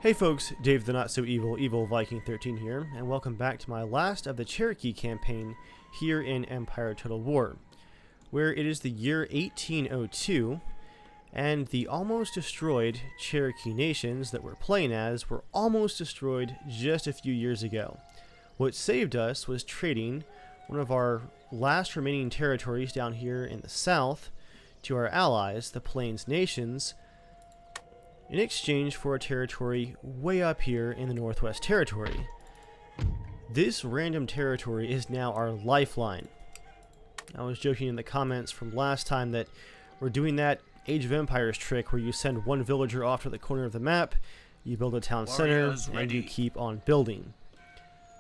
Hey folks, Dave the Not So Evil Viking 13 here, and welcome back to my last of the Cherokee campaign here in Empire Total War, where it is the year 1802, and the almost destroyed Cherokee nations that we're playing as were almost destroyed just a few years ago. What saved us was trading one of our last remaining territories down here in the south to our allies, the Plains Nations, in exchange for a territory way up here in the Northwest Territory. This random territory is now our lifeline. I was joking in the comments from last time that we're doing that Age of Empires trick where you send one villager off to the corner of the map, you build a town center, and you keep on building.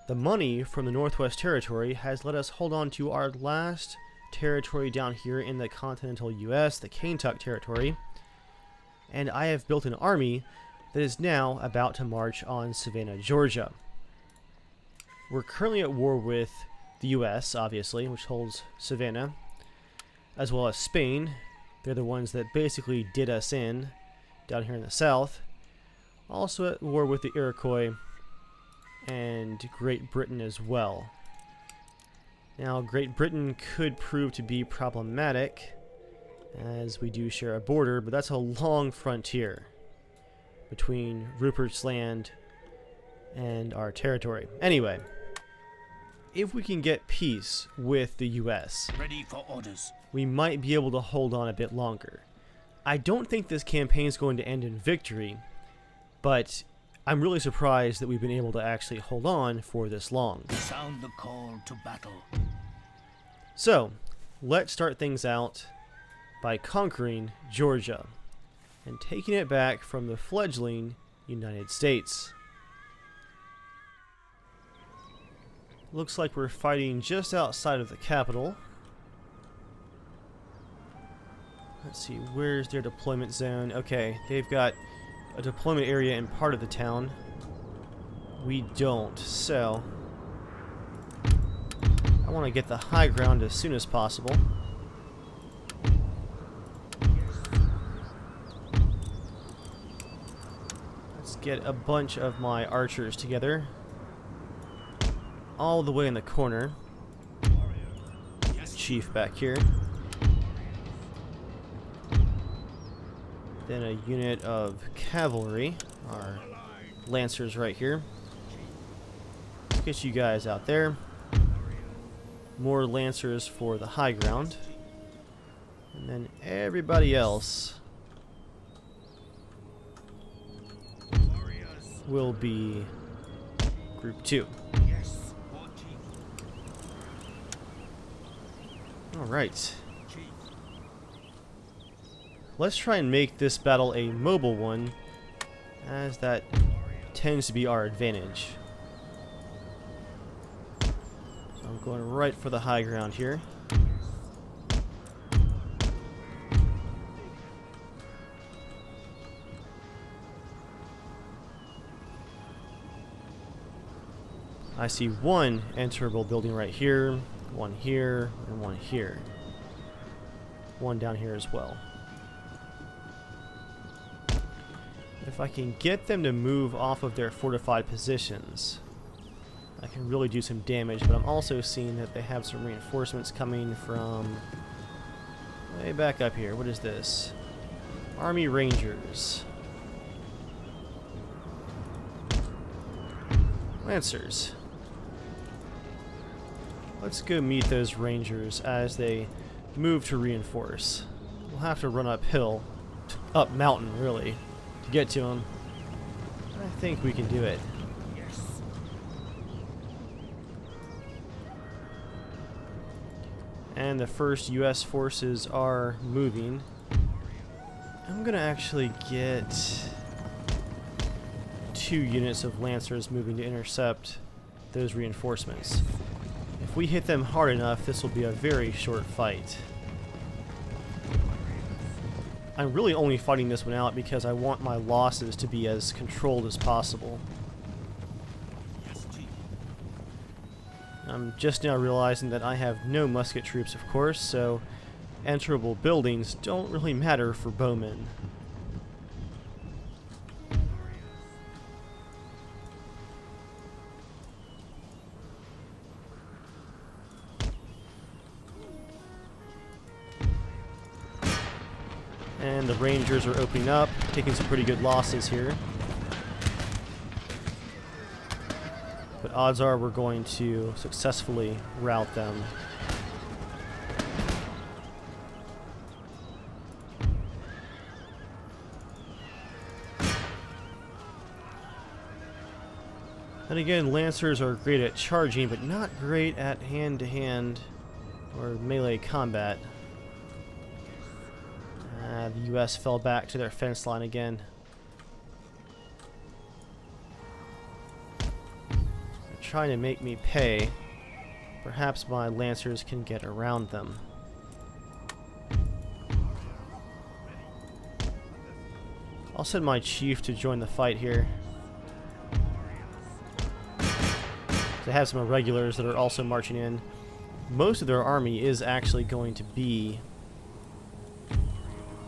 The money from the Northwest Territory has let us hold on to our last territory down here in the continental US, the Kentuck Territory, and I have built an army that is now about to march on Savannah, Georgia. We're currently at war with the US, obviously, which holds Savannah, as well as Spain. They're the ones that basically did us in down here in the south. Also at war with the Iroquois and Great Britain as well. Now, Great Britain could prove to be problematic, as we do share a border, but that's a long frontier between Rupert's Land and our territory. Anyway, if we can get peace with the US, ready for orders, we might be able to hold on a bit longer. I don't think this campaign is going to end in victory, but I'm really surprised that we've been able to actually hold on for this long. Sound the call to battle. So, let's start things out by conquering Georgia and taking it back from the fledgling United States. Looks like we're fighting just outside of the capital. Let's see, where's their deployment zone? Okay, they've got a deployment area in part of the town. We don't, so I want to get the high ground as soon as possible. Get a bunch of my archers together all the way in the corner. Chief back here, then a unit of cavalry, our lancers right here. Let's get you guys out there. More lancers for the high ground, and then everybody else will be group 2. Alright. Let's try and make this battle a mobile one, as that tends to be our advantage. So I'm going right for the high ground here. I see one enterable building right here, one here, and one here. One down here as well. If I can get them to move off of their fortified positions, I can really do some damage, but I'm also seeing that they have some reinforcements coming from way back up here. What is this? Army Rangers. Lancers. Let's go meet those Rangers as they move to reinforce. We'll have to run uphill, up mountain really, to get to them. I think we can do it. Yes. And the first US forces are moving. I'm gonna actually get 2 units of Lancers moving to intercept those reinforcements. If we hit them hard enough, this will be a very short fight. I'm really only fighting this one out because I want my losses to be as controlled as possible. I'm just now realizing that I have no musket troops, of course, so enterable buildings don't really matter for bowmen. And the Rangers are opening up, taking some pretty good losses here. But odds are we're going to successfully rout them. And again, Lancers are great at charging, but not great at hand-to-hand or melee combat. The U.S. fell back to their fence line again. They're trying to make me pay. Perhaps my Lancers can get around them. I'll send my chief to join the fight here. They have some irregulars that are also marching in. Most of their army is actually going to be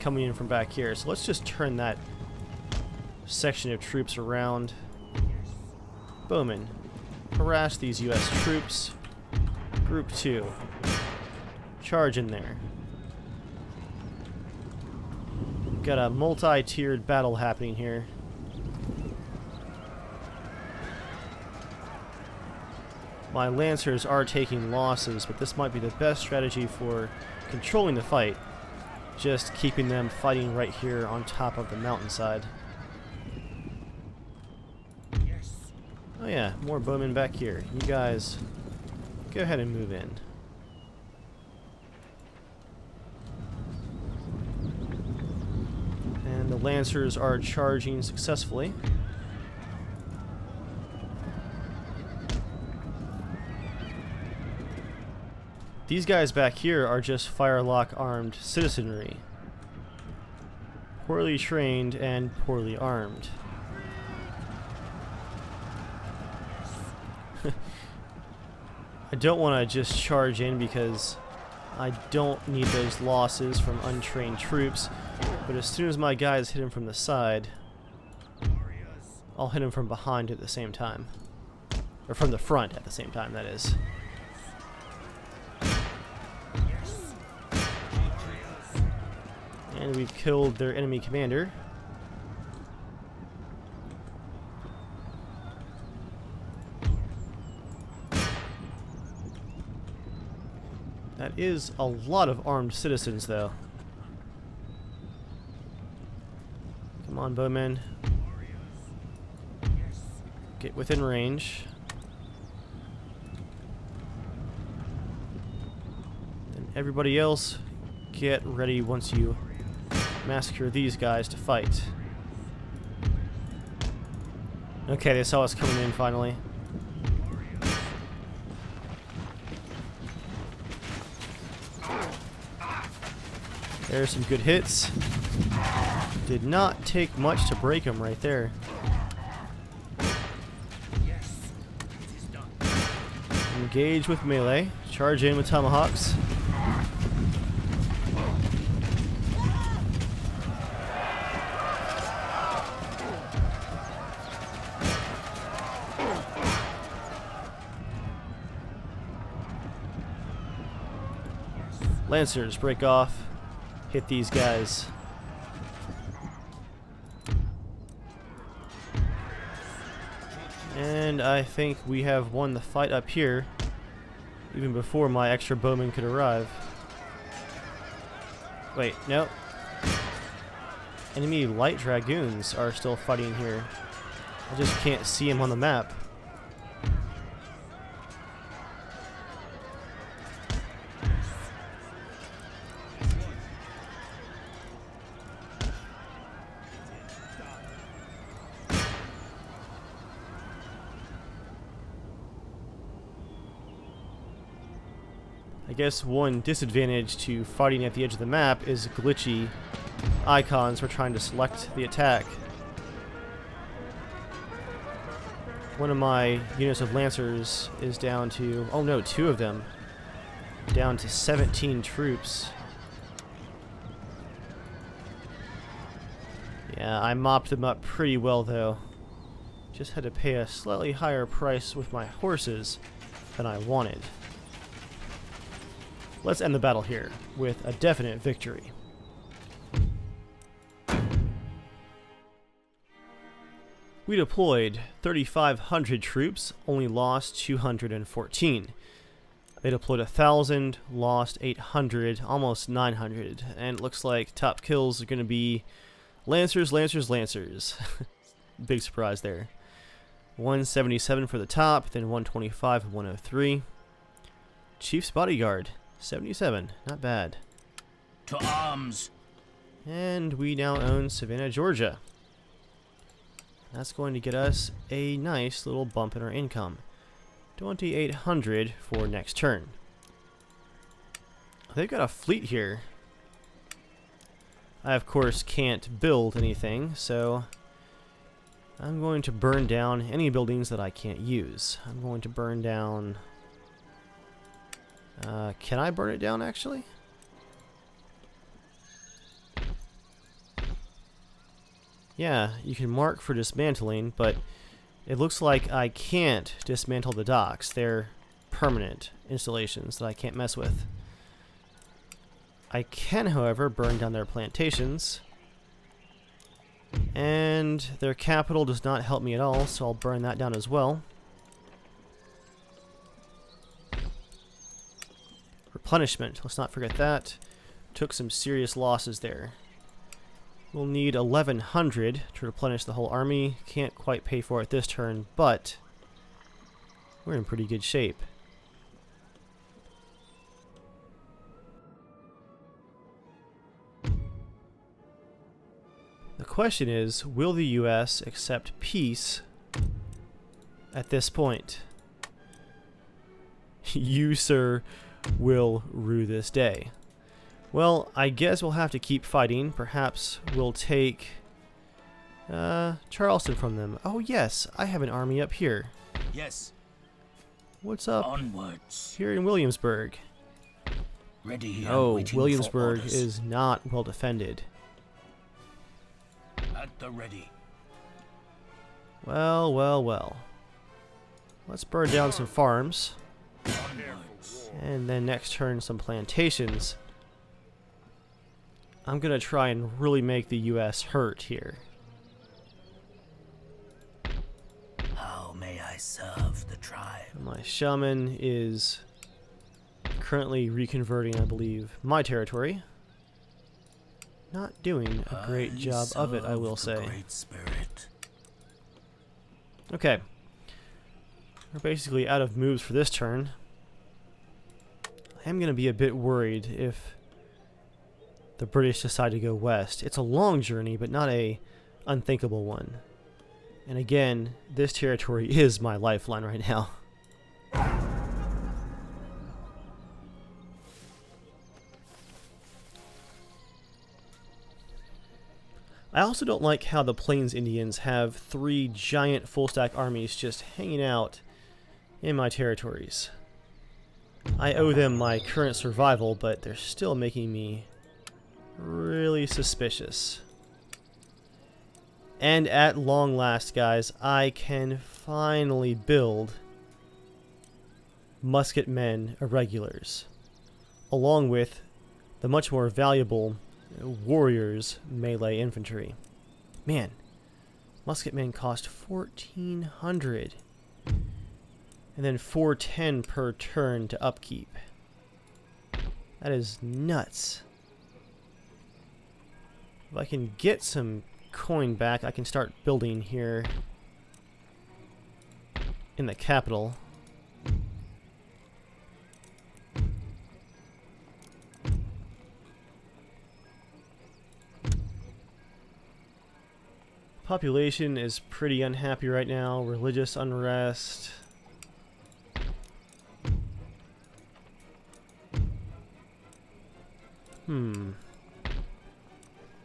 coming in from back here. So let's just turn that section of troops around. Bowman, harass these U.S. troops. Group 2. Charge in there. Got a multi-tiered battle happening here. My Lancers are taking losses, but this might be the best strategy for controlling the fight. Just keeping them fighting right here on top of the mountainside. Oh yeah, more bowmen back here. You guys, go ahead and move in. And the Lancers are charging successfully. These guys back here are just firelock armed citizenry. Poorly trained and poorly armed. I don't want to just charge in because I don't need those losses from untrained troops, but as soon as my guys hit him from the side, I'll hit him from behind at the same time. Or from the front at the same time, that is. And we've killed their enemy commander. That is a lot of armed citizens, though. Come on, bowmen. Get within range. And everybody else, get ready once you massacre these guys to fight. Okay, they saw us coming in finally. There's some good hits. Did not take much to break them right there. Engage with melee. Charge in with tomahawks. Lancers, break off. Hit these guys. And I think we have won the fight up here, even before my extra bowmen could arrive. Wait, no. Enemy light dragoons are still fighting here. I just can't see them on the map. I guess one disadvantage to fighting at the edge of the map is glitchy icons for trying to select the attack. One of my units of Lancers is down to, oh no, 2 of them, down to 17 troops. Yeah, I mopped them up pretty well though. Just had to pay a slightly higher price with my horses than I wanted. Let's end the battle here with a definite victory. We deployed 3,500 troops, only lost 214. They deployed 1,000, lost 800, almost 900. And it looks like top kills are going to be Lancers, Lancers, Lancers. Big surprise there. 177 for the top, then 125 and 103. Chief's Bodyguard, 77. Not bad. To arms. And we now own Savannah, Georgia. That's going to get us a nice little bump in our income. 2,800 for next turn. They've got a fleet here. I, of course, can't build anything, so I'm going to burn down any buildings that I can't use. I'm going to burn down... can I burn it down, actually? Yeah, you can mark for dismantling, but it looks like I can't dismantle the docks. They're permanent installations that I can't mess with. I can, however, burn down their plantations. And their capital does not help me at all, so I'll burn that down as well. Replenishment, let's not forget that. Took some serious losses there. We'll need 1,100 to replenish the whole army. Can't quite pay for it this turn, but we're in pretty good shape. The question is, will the US accept peace at this point? You, sir, will rue this day. Well, I guess we'll have to keep fighting. Perhaps we'll take Charleston from them. Oh yes, I have an army up here. Yes. What's up Onwards. here in Williamsburg? Ready here. Oh, waiting Williamsburg for orders. is not well defended. At the ready. Well, well, well. Let's burn down some farms. Onwards. And then next turn some plantations. I'm gonna try and really make the US hurt here. How may I serve the tribe? My shaman is currently reconverting, I believe, my territory. Not doing a great job of it, I will serve the say. Great Spirit. Okay. We're basically out of moves for this turn. I am gonna be a bit worried if the British decide to go west. It's a long journey, but not a unthinkable one. And again, this territory is my lifeline right now. I also don't like how the Plains Indians have 3 giant full-stack armies just hanging out in my territories. I owe them my current survival, but they're still making me really suspicious. And at long last, guys, I can finally build musketmen irregulars, along with the much more valuable warriors melee infantry. Man, musketmen cost 1,400, and then 410 per turn to upkeep. That is nuts. If I can get some coin back, I can start building here in the capital. Population is pretty unhappy right now. Religious unrest.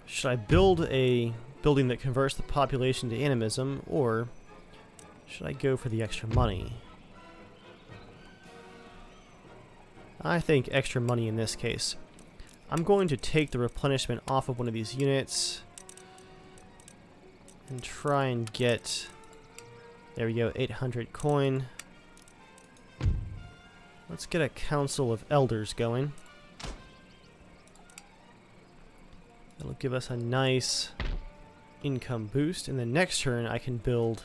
Should I build a building that converts the population to animism, or should I go for the extra money? I think extra money in this case. I'm going to take the replenishment off of one of these units and try and get, there we go, 800 coin. Let's get a council of elders going. That'll give us a nice income boost, and then next turn I can build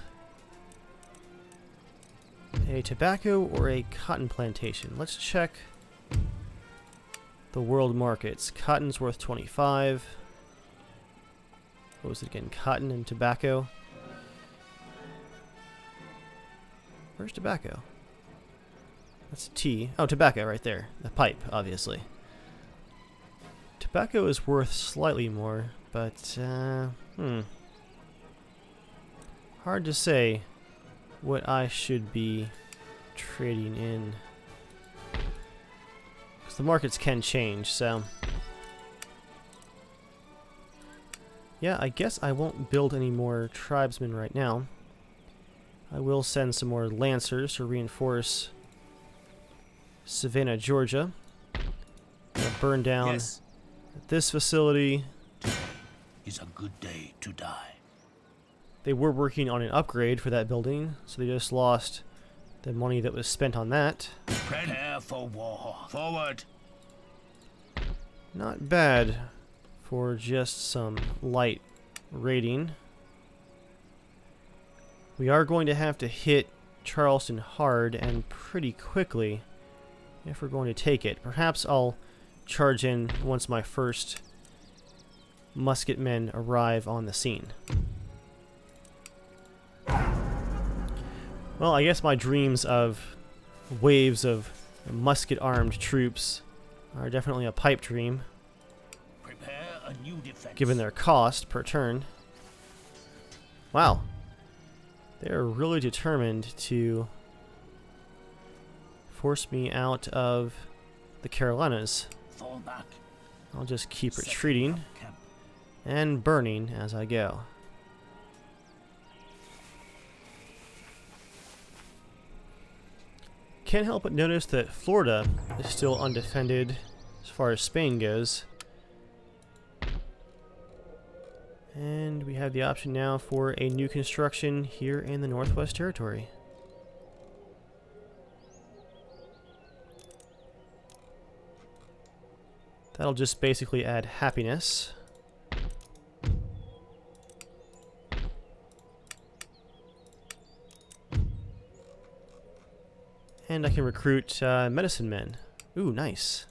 a tobacco or a cotton plantation. Let's check the world markets. Cotton's worth 25. What was it again? Cotton and tobacco. Where's tobacco? That's tea. Oh, tobacco right there. The pipe, obviously. Tobacco is worth slightly more, but, hard to say what I should be trading in. Because the markets can change, so... yeah, I guess I won't build any more tribesmen right now. I will send some more lancers to reinforce Savannah, Georgia. Gonna burn down this facility. Is a good day to die. They were working on an upgrade for that building, so they just lost the money that was spent on that. Prepare for war. Forward. Not bad for just some light raiding. We are going to have to hit Charleston hard and pretty quickly if we're going to take it. Perhaps I'll charge in once my first musketmen arrive on the scene. Well, I guess my dreams of waves of musket-armed troops are definitely a pipe dream, Prepare a new defense. given their cost per turn. Wow. They're really determined to force me out of the Carolinas. Fall back. I'll just keep retreating Camp. and burning as I go. Can't help but notice that Florida is still undefended as far as Spain goes. And we have the option now for a new construction here in the Northwest Territory. That'll just basically add happiness. And I can recruit medicine men. Ooh, nice.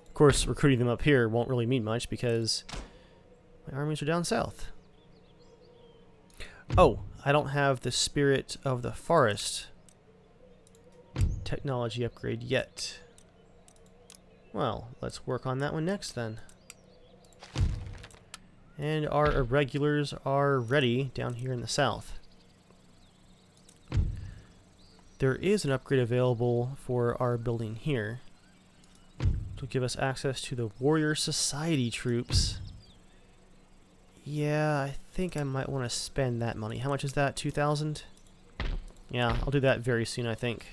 Of course, recruiting them up here won't really mean much because my armies are down south. Oh, I don't have the Spirit of the Forest technology upgrade yet. Well, let's work on that one next then. And our irregulars are ready down here in the south. There is an upgrade available for our building here, which will give us access to the Warrior Society troops. Yeah, I think I might want to spend that money. How much is that? 2,000? Yeah, I'll do that very soon, I think.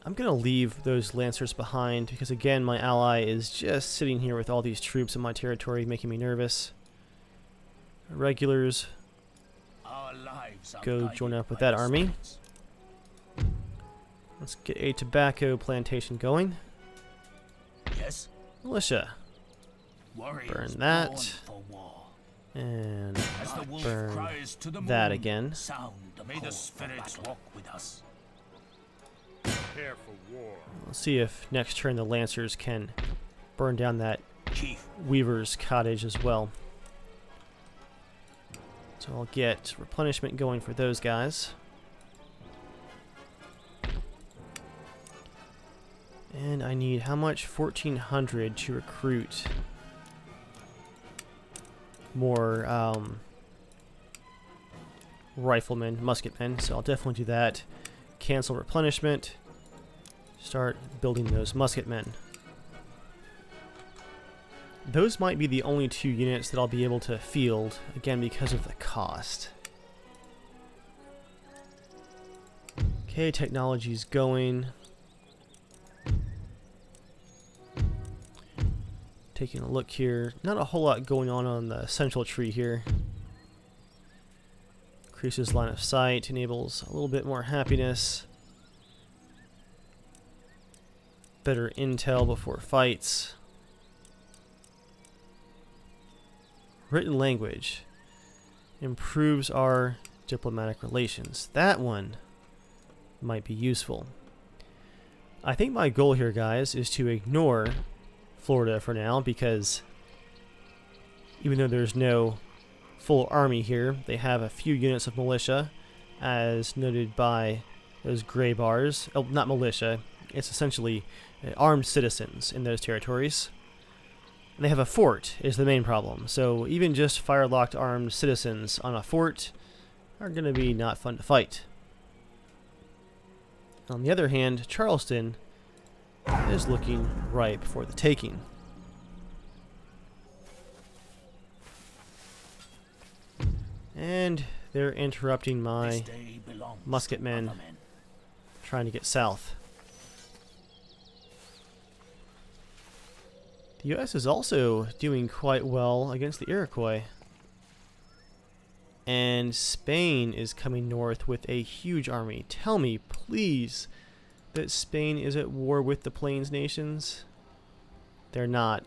I'm going to leave those Lancers behind because, again, my ally is just sitting here with all these troops in my territory, making me nervous. Regulars, go join up with that army. Let's get a tobacco plantation going. Yes. Militia. Burn that. And burn that again. May the spirits walk with us. Prepare for war. Let's see if next turn the Lancers can burn down that Chief. Weaver's cottage as well. So I'll get replenishment going for those guys. And I need how much? 1,400 to recruit more riflemen, musketmen. So I'll definitely do that. Cancel replenishment. Start building those musketmen. Those might be the only 2 units that I'll be able to field, again because of the cost. Okay, technology's going. Taking a look here. Not a whole lot going on the central tree here. Increases line of sight, enables a little bit more happiness. Better intel before fights. Written language. Improves our diplomatic relations. That one might be useful. I think my goal here, guys, is to ignore Florida for now, because even though there's no full army here, they have a few units of militia, as noted by those gray bars. Oh, not militia. It's essentially armed citizens in those territories. And they have a fort is the main problem. So even just fire-locked armed citizens on a fort are going to be not fun to fight. On the other hand, Charleston is looking ripe for the taking. And they're interrupting my musketmen trying to get south. The U.S. is also doing quite well against the Iroquois. And Spain is coming north with a huge army. Tell me, please, that Spain is at war with the Plains nations? They're not.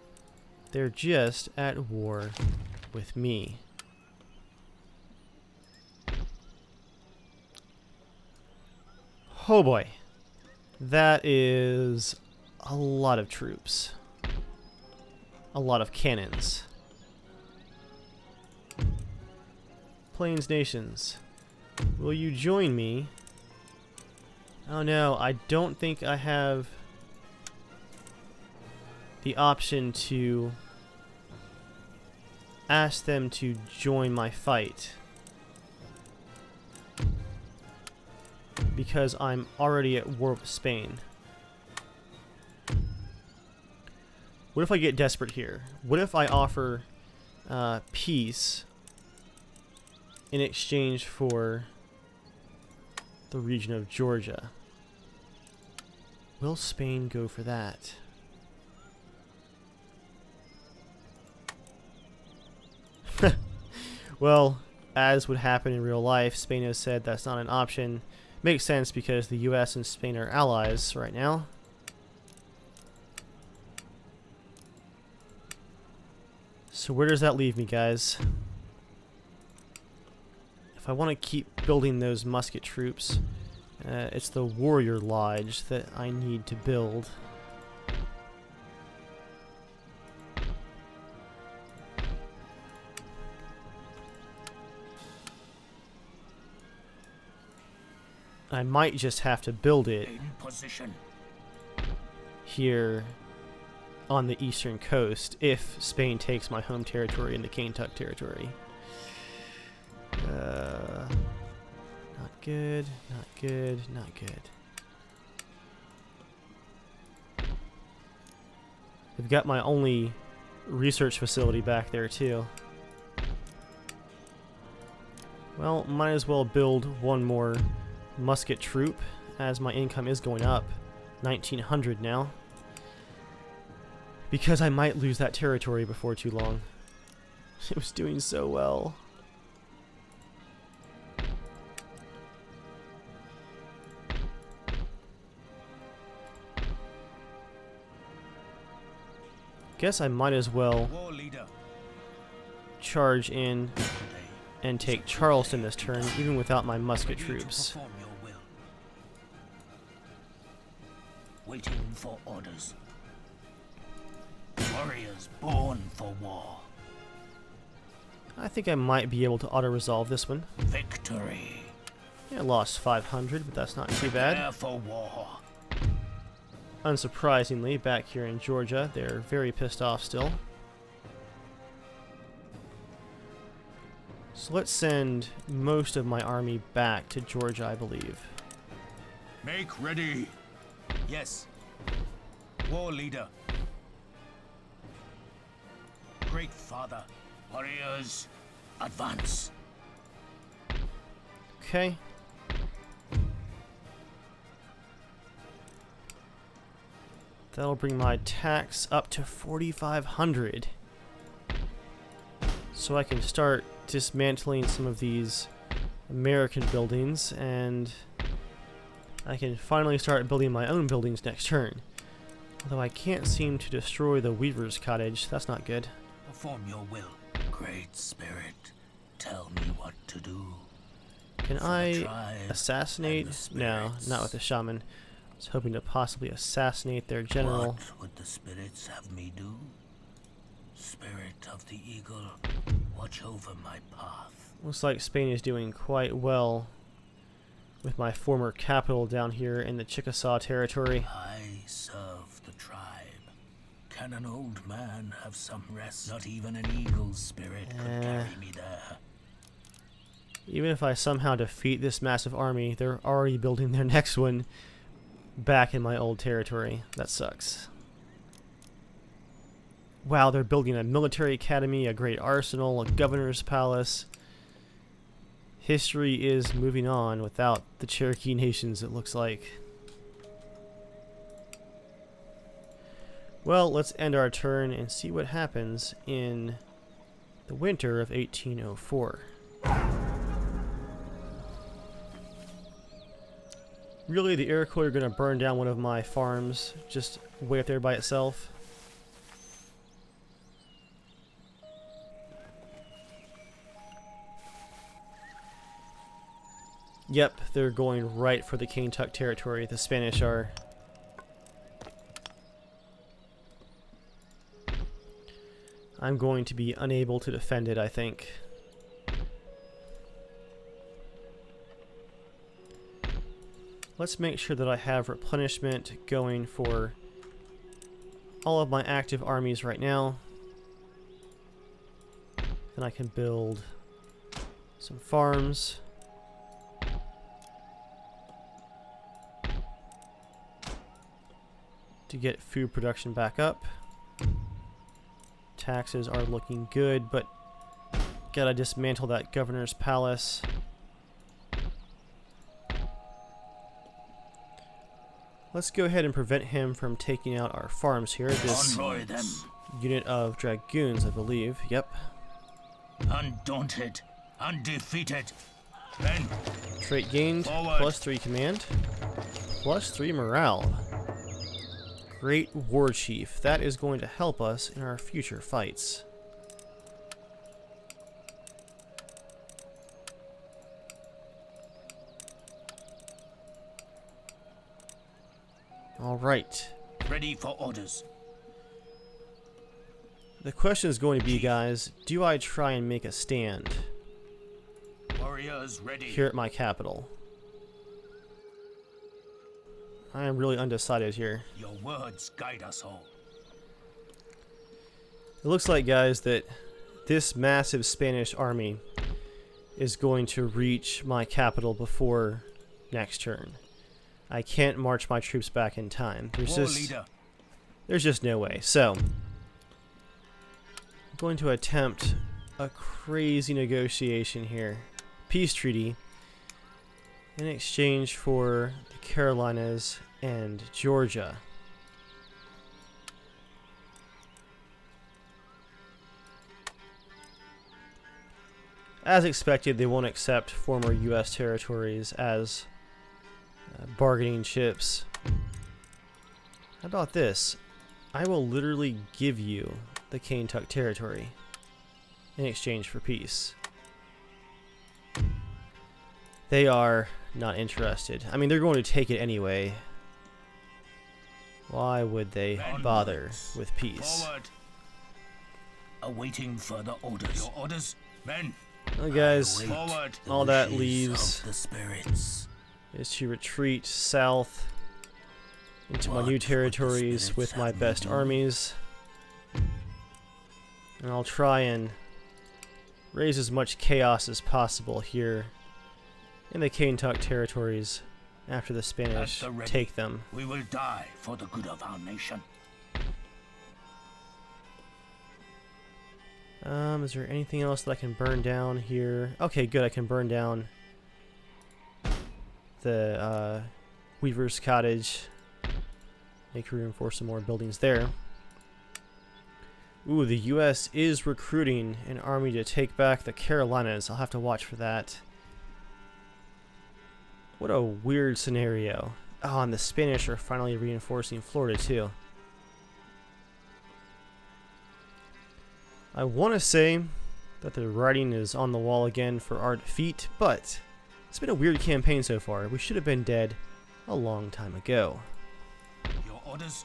They're just at war with me. Oh boy. That is a lot of troops. A lot of cannons. Plains nations, will you join me? Oh no, I don't think I have the option to ask them to join my fight, because I'm already at war with Spain. What if I get desperate here? What if I offer peace in exchange for the region of Georgia? Will Spain go for that? Well, as would happen in real life, Spain has said that's not an option. Makes sense because the US and Spain are allies right now. So where does that leave me, guys? If I want to keep building those musket troops, it's the warrior lodge that I need to build. I might just have to build it here on the eastern coast if Spain takes my home territory in the Kentuck territory. Not good, not good, not good. They've got my only research facility back there too. Well, might as well build one more musket troop, as my income is going up 1900 now, because I might lose that territory before too long. It was doing so well. Guess I might as well charge in and take Charleston this turn, even without my musket troops. Waiting for orders. Warriors born for war. I think I might be able to auto-resolve this one. Victory. Yeah, I lost 500, but that's not too bad. Prepare for war. Unsurprisingly, back here in Georgia, they're very pissed off still. So let's send most of my army back to Georgia, I believe. Make ready. Yes. War leader. Great father. Warriors, advance. Okay. That'll bring my tax up to 4,500. So I can start dismantling some of these American buildings, and I can finally start building my own buildings next turn. Although I can't seem to destroy the Weaver's cottage. That's not good. Perform your will. Great Spirit, tell me what to do. Can For the I tribe assassinate? and the No, spirits. not with the shaman. I was hoping to possibly assassinate their general. What would the spirits have me do? Spirit of the eagle, watch over my path. Looks like Spain is doing quite well with my former capital down here in the Chickasaw territory. I serve the tribe. Can an old man have some rest? Not even an eagle's spirit could carry me there. Even if I somehow defeat this massive army, they're already building their next one back in my old territory. That sucks. Wow, they're building a military academy, a great arsenal, a governor's palace. History is moving on without the Cherokee nations, it looks like. Well, let's end our turn and see what happens in the winter of 1804. Really, the Iroquois are going to burn down one of my farms just way up there by itself. Yep, they're going right for the Kentuck territory. The Spanish are. I'm going to be unable to defend it, I think. Let's make sure that I have replenishment going for all of my active armies right now. Then I can build some farms. To get food production back up. Taxes are looking good, but gotta dismantle that governor's palace. Let's go ahead and prevent him from taking out our farms here. This Convoy them. unit of dragoons, I believe. Yep. Undaunted, undefeated. Men, Trait gained, Forward. +3 command, +3 morale. Great War Chief. That is going to help us in our future fights. Alright. ready for orders. The question is going to be, guys, do I try and make a stand Warriors ready. here at my capital? I am really undecided here. Your words guide us all. It looks like, guys, that this massive Spanish army is going to reach my capital before next turn. I can't march my troops back in time. War leader. There's just no way. So, I'm going to attempt a crazy negotiation here. Peace treaty in exchange for the Carolinas and Georgia. As expected, they won't accept former U.S. territories as bargaining chips. How about this? I will literally give you the Kentuck territory in exchange for peace. They are not interested. I mean, they're going to take it anyway. Why would they bother with peace? Forward. Awaiting further orders. Your orders, men. Well, guys, Forward. The all that wishes leaves of the spirits. is to retreat south into my What new would the territories spirits with my have me best do? armies. And I'll try and raise as much chaos as possible here in the Kentuck territories after the Spanish At the ready. take them. We will die for the good of our nation. Is there anything else that I can burn down here? Okay, good, I can burn down the Weaver's Cottage. Make room for some more buildings there. Ooh, the U.S. is recruiting an army to take back the Carolinas. I'll have to watch for that. What a weird scenario. Oh, and the Spanish are finally reinforcing Florida, too. I want to say that the writing is on the wall again for our defeat, but it's been a weird campaign so far. We should have been dead a long time ago. Your orders?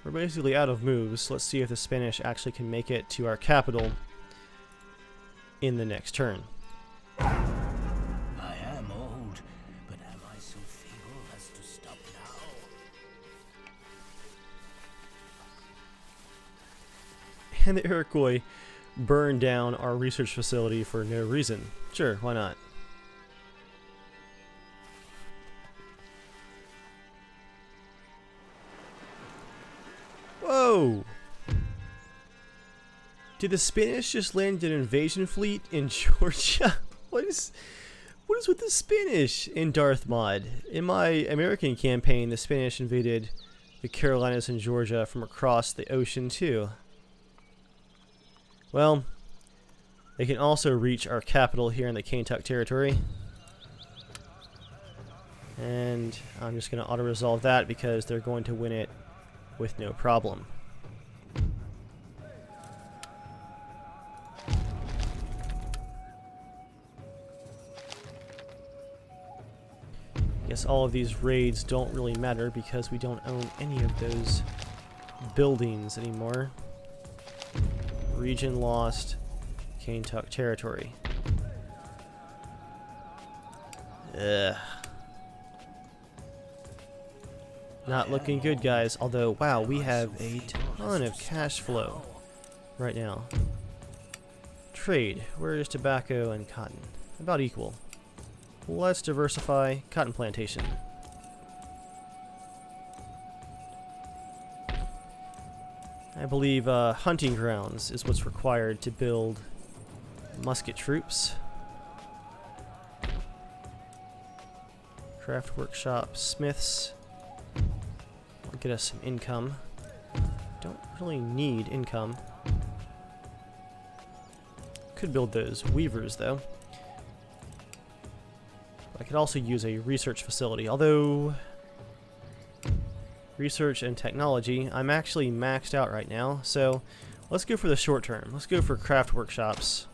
We're basically out of moves. Let's see if the Spanish actually can make it to our capital in the next turn. I am old, but am I so feeble as to stop now? And the Iroquois burned down our research facility for no reason. Sure, why not? Whoa! Did the Spanish just land an invasion fleet in Georgia? What is with the Spanish in Darth Mod? In my American campaign, the Spanish invaded the Carolinas and Georgia from across the ocean too. Well, they can also reach our capital here in the Kentuck territory. And I'm just going to auto-resolve that because they're going to win it with no problem. Guess all of these raids don't really matter because we don't own any of those buildings anymore. Region lost, Kentuck territory. Ugh. Not looking good, guys. Although, wow, we have a ton of cash flow right now. Trade. Where is tobacco and cotton? About equal. Let's diversify. Cotton plantation. I believe hunting grounds is what's required to build musket troops. Craft workshop, smiths. Will get us some income. Don't really need income. Could build those weavers though. I could also use a research facility, although research and technology, I'm actually maxed out right now, so let's go for the short term. Let's go for craft workshops.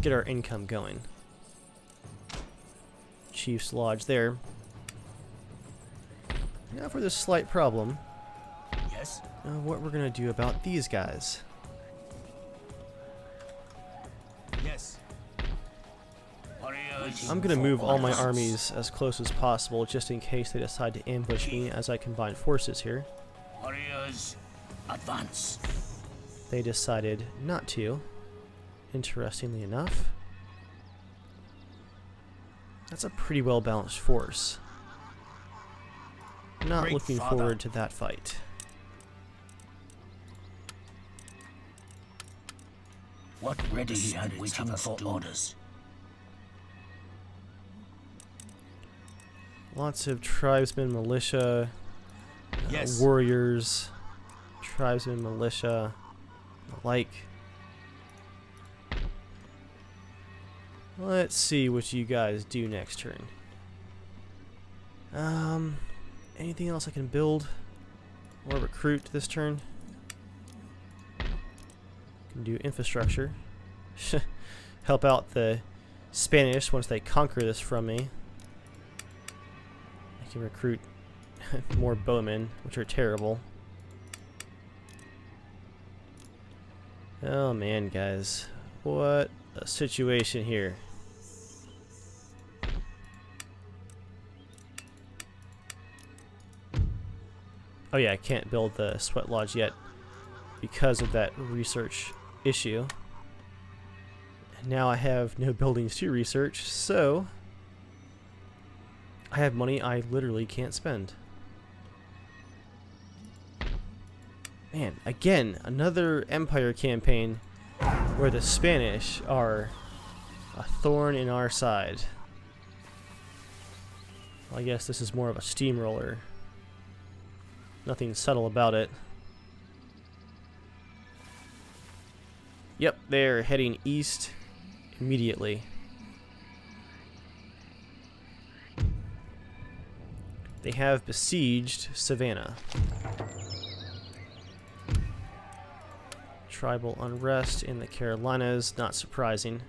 Get our income going. Chief's Lodge there. Now for this slight problem. Yes? What we're gonna do about these guys. Yes. I'm gonna move all my armies as close as possible just in case they decide to ambush me as I combine forces here. Warriors, advance. They decided not to, interestingly enough. That's a pretty well balanced force. Not Great looking father. forward to that fight. What ready and waiting for orders? Lots of tribesmen, militia, Yes. warriors, tribesmen, militia, the like. Let's see what you guys do next turn. Anything else I can build or recruit this turn? Can do infrastructure. Help out the Spanish once they conquer this from me. I can recruit more bowmen, which are terrible. Oh man, guys. What a situation here. Oh yeah, I can't build the sweat lodge yet because of that research issue. And now I have no buildings to research, so I have money I literally can't spend. Man, again, another Empire campaign where the Spanish are a thorn in our side. Well, I guess this is more of a steamroller. Nothing subtle about it. Yep, they're heading east immediately. They have besieged Savannah. tribal unrest in the Carolinas, not surprising.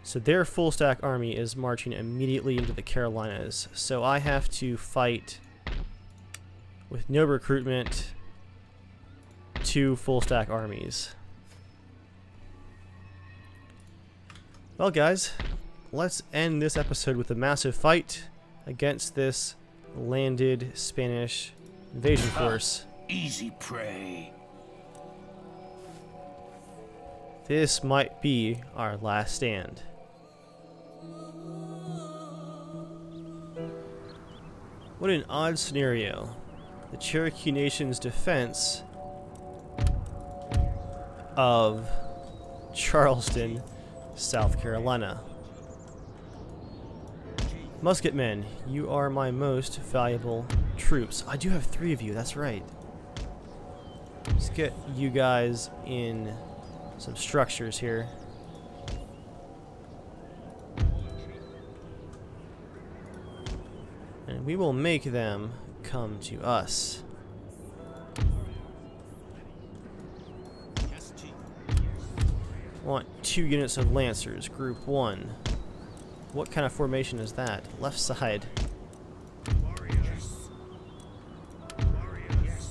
So their full stack army is marching immediately into the Carolinas. So I have to fight with no recruitment 2 full stack armies. Well guys, let's end this episode with a massive fight against this landed Spanish invasion force. Easy prey. This might be our last stand. What an odd scenario. The Cherokee Nation's defense of Charleston, South Carolina. Musketmen, you are my most valuable troops. I do have 3 of you, that's right. Let's get you guys in some structures here. And we will make them come to us. Want 2 units of Lancers, Group 1. What kind of formation is that? Left side.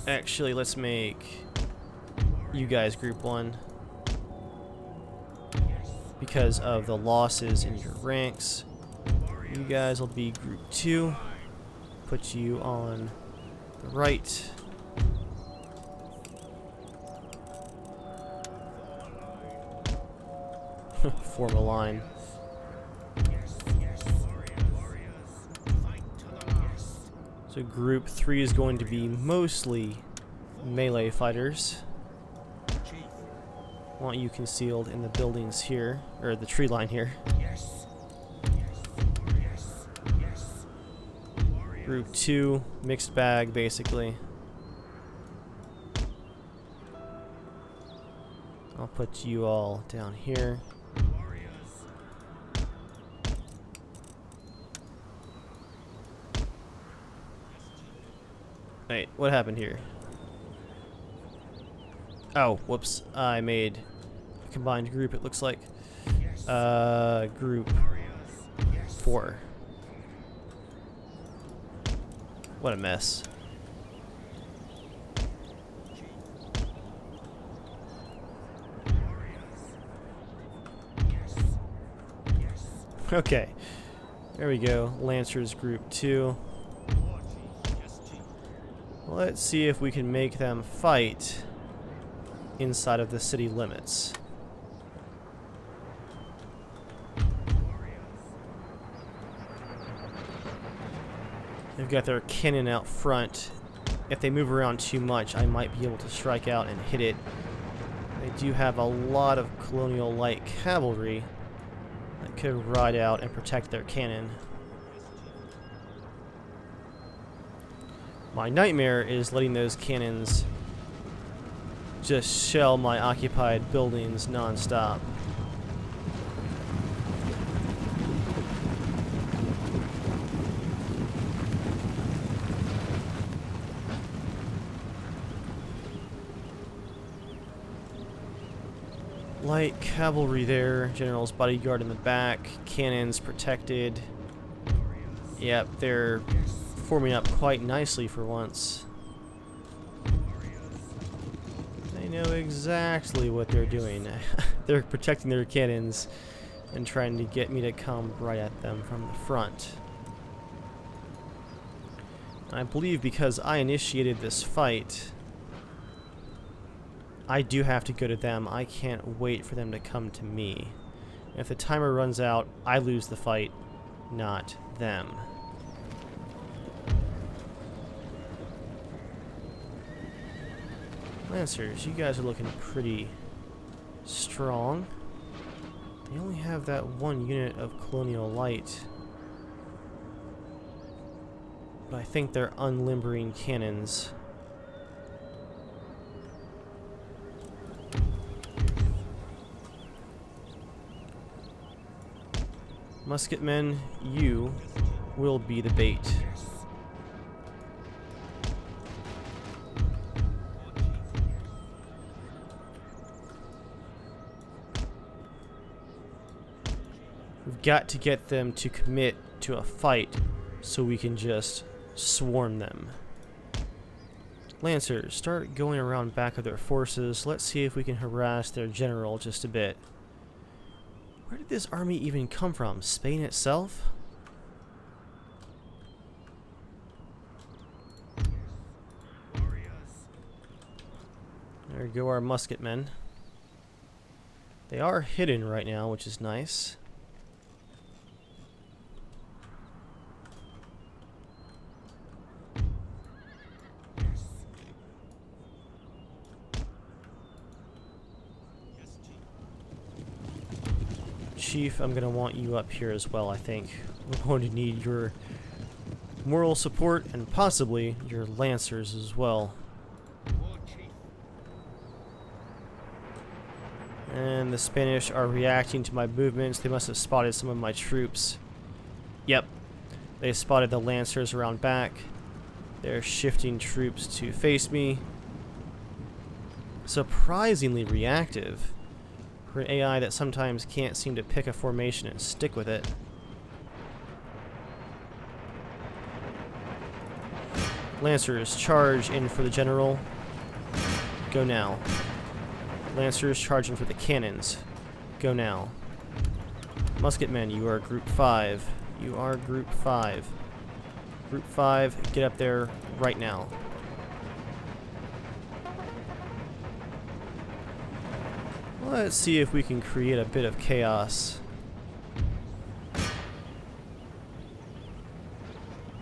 Actually, let's make you guys Group 1. Because of the losses in your ranks. You guys will be Group 2. Put you on the right. Form a line. So Group 3 is going to be mostly melee fighters. Want you concealed in the buildings here, or the tree line here. Group 2, mixed bag basically. I'll put you all down here. Wait, what happened here? Oh, whoops. I made a combined group, it looks like. Group 4. What a mess. Okay. There we go. Lancers Group 2. Let's see if we can make them fight inside of the city limits. They've got their cannon out front. If they move around too much, I might be able to strike out and hit it. They do have a lot of colonial light cavalry that could ride out and protect their cannon. My nightmare is letting those cannons just shell my occupied buildings non-stop. Light cavalry there, general's bodyguard in the back, cannons protected. Yep, they're forming up quite nicely for once. They know exactly what they're doing. They're protecting their cannons and trying to get me to come right at them from the front. I believe because I initiated this fight, I do have to go to them. I can't wait for them to come to me. If the timer runs out, I lose the fight, not them. Lancers, you guys are looking pretty strong. They only have that 1 unit of colonial light. But I think they're unlimbering cannons. Musketmen, you will be the bait. We've got to get them to commit to a fight so we can just swarm them. Lancers, start going around back of their forces. Let's see if we can harass their general just a bit. Where did this army even come from? Spain itself? There go our musketmen. They are hidden right now, which is nice. Chief, I'm going to want you up here as well, I think. We're going to need your moral support and possibly your lancers as well. And the Spanish are reacting to my movements. They must have spotted some of my troops. Yep. They spotted the lancers around back. They're shifting troops to face me. Surprisingly reactive for an AI that sometimes can't seem to pick a formation and stick with it. Lancers, charge in for the general. Go now. Lancers, charge in for the cannons. Go now. Musketmen, you are group 5. You are group 5. Group 5, get up there right now. Let's see if we can create a bit of chaos.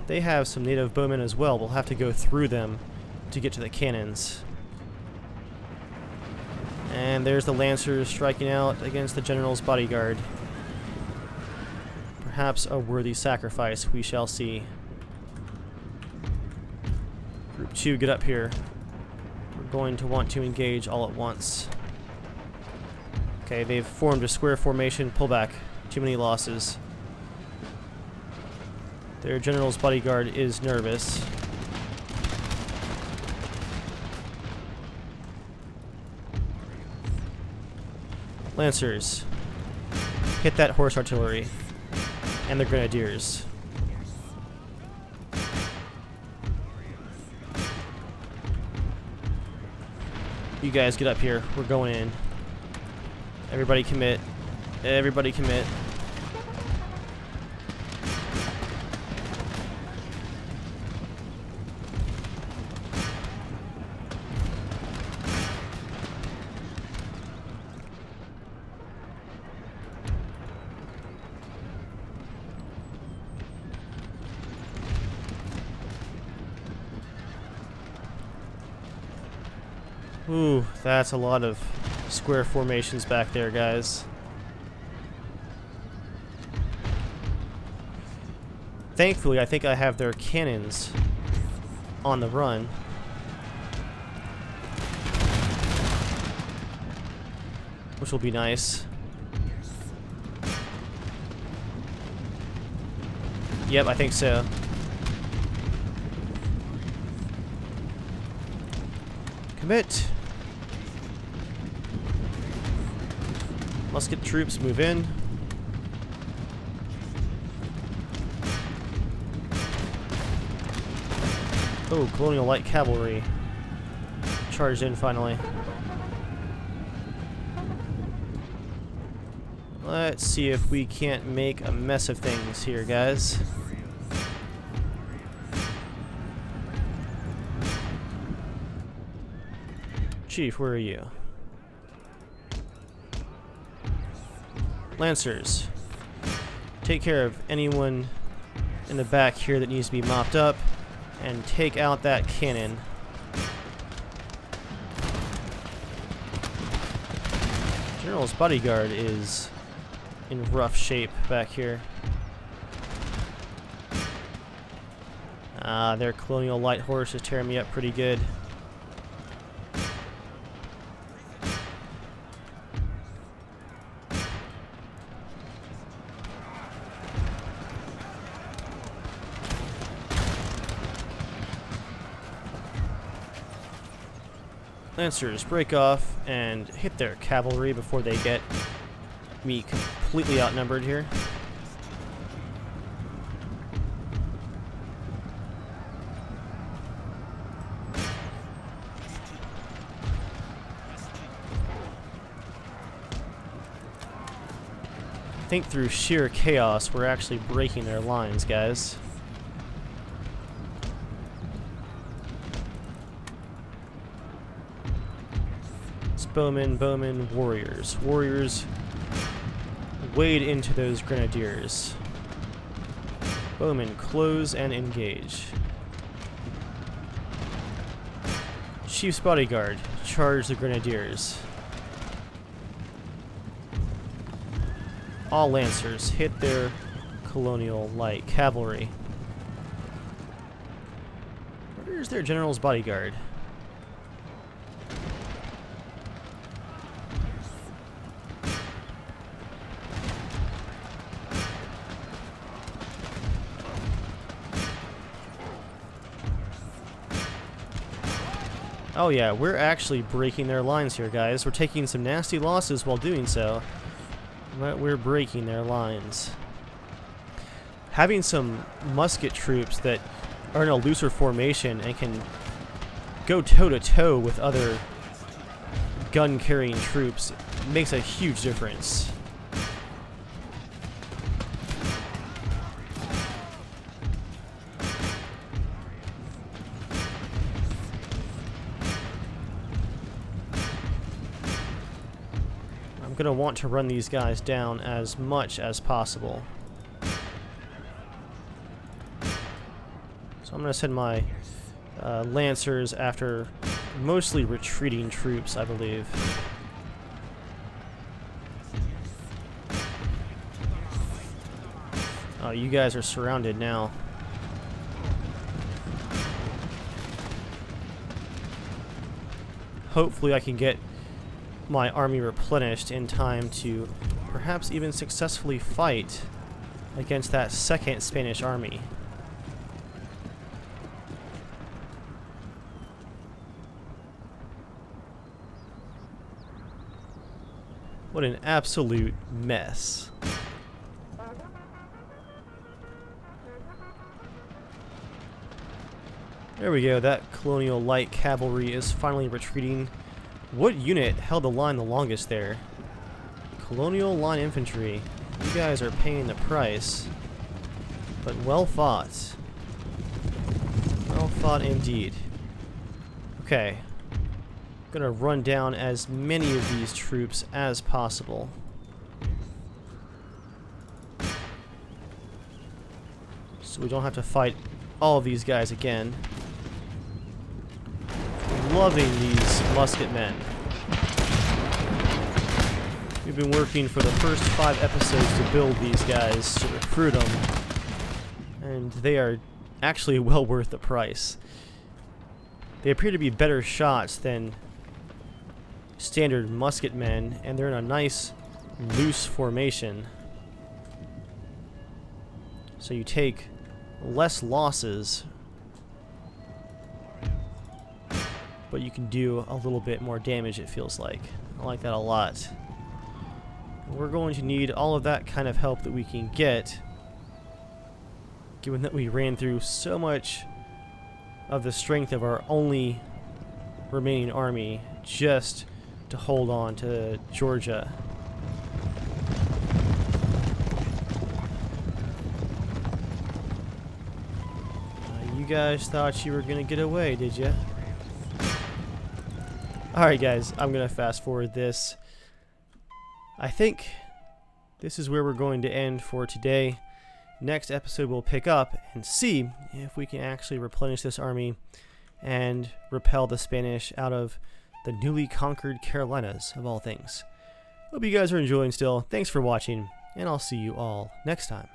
They have some native bowmen as well. We'll have to go through them to get to the cannons. And there's the lancers striking out against the general's bodyguard. Perhaps a worthy sacrifice, we shall see. Group 2, get up here. We're going to want to engage all at once. Okay, they've formed a square formation. Pull back. Too many losses. Their general's bodyguard is nervous. Lancers, hit that horse artillery and the grenadiers. You guys get up here. We're going in. Everybody commit. Everybody commit. Ooh, that's a lot of square formations back there, guys. Thankfully, I think I have their cannons on the run. Which will be nice. Yep, I think so. Commit. Musket troops move in. Oh, Colonial Light Cavalry. Charged in finally. Let's see if we can't make a mess of things here, guys. Chief, where are you? Lancers, take care of anyone in the back here that needs to be mopped up, and take out that cannon. General's bodyguard is in rough shape back here. Their Colonial Light Horse is tearing me up pretty good. Lancers, break off and hit their cavalry before they get me completely outnumbered here. think through sheer chaos, we're actually breaking their lines, guys. It's bowmen, warriors. Warriors wade into those grenadiers. Bowmen, close and engage. Chief's bodyguard, charge the grenadiers. All lancers, hit their colonial light cavalry. Where's their general's bodyguard? Oh yeah, we're actually breaking their lines here, guys. We're taking some nasty losses while doing so, but we're breaking their lines. Having some musket troops that are in a looser formation and can go toe-to-toe with other gun-carrying troops makes a huge difference. Gonna want to run these guys down as much as possible. So I'm gonna send my lancers after mostly retreating troops, I believe. Oh, you guys are surrounded now. Hopefully I can get my army replenished in time to perhaps even successfully fight against that second Spanish army. What an absolute mess. There we go, that colonial light cavalry is finally retreating. What unit held the line the longest there? Colonial Line Infantry. You guys are paying the price. But well fought. Well fought indeed. Okay. Gonna run down as many of these troops as possible. So we don't have to fight all of these guys again. Loving these musket men. We've been working for the first 5 episodes to build these guys, to recruit them, and they are actually well worth the price. They appear to be better shots than standard musket men, and they're in a nice loose formation. So you take less losses, but you can do a little bit more damage, it feels like. I like that a lot. We're going to need all of that kind of help that we can get, given that we ran through so much of the strength of our only remaining army just to hold on to Georgia. You guys thought you were going to get away, did you? Alright guys, I'm going to fast forward this. I think this is where we're going to end for today. Next episode we'll pick up and see if we can actually replenish this army and repel the Spanish out of the newly conquered Carolinas, of all things. Hope you guys are enjoying still. Thanks for watching, and I'll see you all next time.